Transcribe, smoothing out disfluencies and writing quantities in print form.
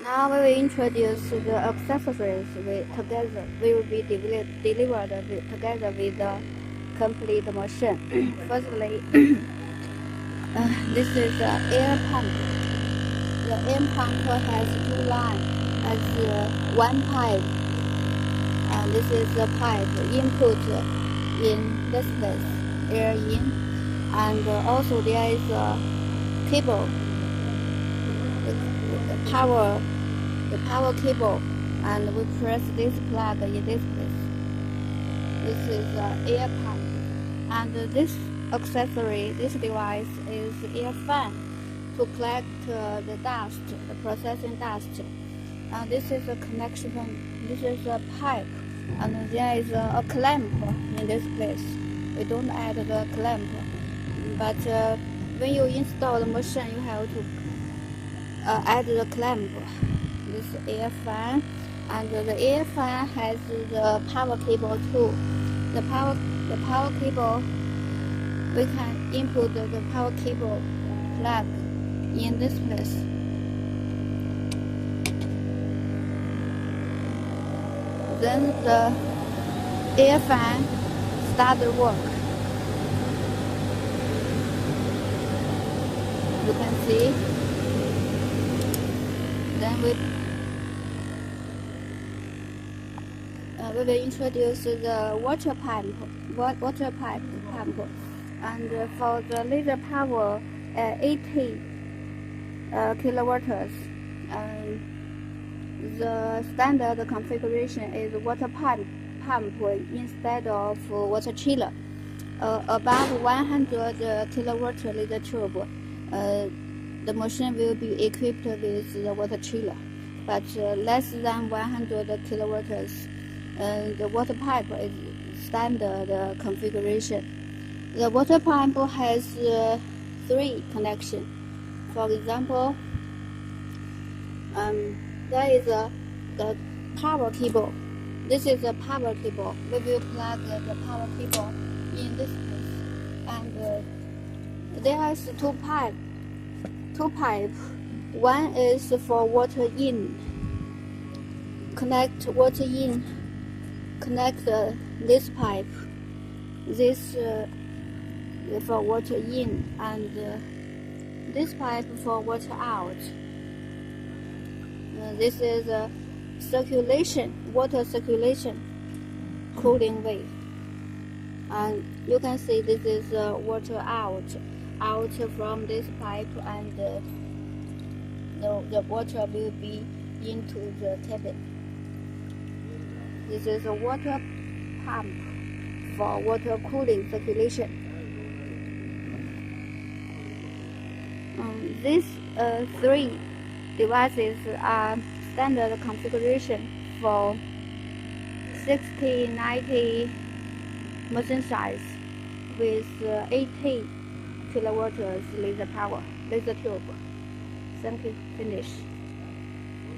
Now we will introduce the accessories together. We will be delivered together with the complete machine. Firstly, this is the air pump. The air pump has two lines, has one pipe. This is the pipe input in this place, air in, and also there is a cable. The power cable, and we press this plug in this place. This is air pump, and this accessory, this device is air fan to collect the dust, the processing dust. This is a connection. This is a pipe, and there is a clamp in this place. We don't add the clamp, but when you install the machine, you have to add the clamp. This air fan, and the air fan has the power cable too. The power cable, we can input the power cable plug in this place. Then the air fan start to work. You can see. Then we will introduce the water pump, and for the laser power 80 kilowatts. The standard configuration is water pump instead of water chiller. Above 100 kilowatt laser tube, the machine will be equipped with the water chiller, but less than 100 kilowatts, the water pipe is standard configuration. The water pump has 3 connections. For example, there is the power cable. This is the power cable. We will plug the power cable in this place, and there is two pipes. One is for water in. Connect water in. Connect this pipe. This for water in, and this pipe for water out. This is circulation, water circulation, cooling way. And you can see this is water out from this pipe, and the water will be into the cabin. This is a water pump for water cooling circulation. These 3 devices are standard configuration for 6090 machine size with 80 kilowatts laser power, laser tube. Thank you. Finish.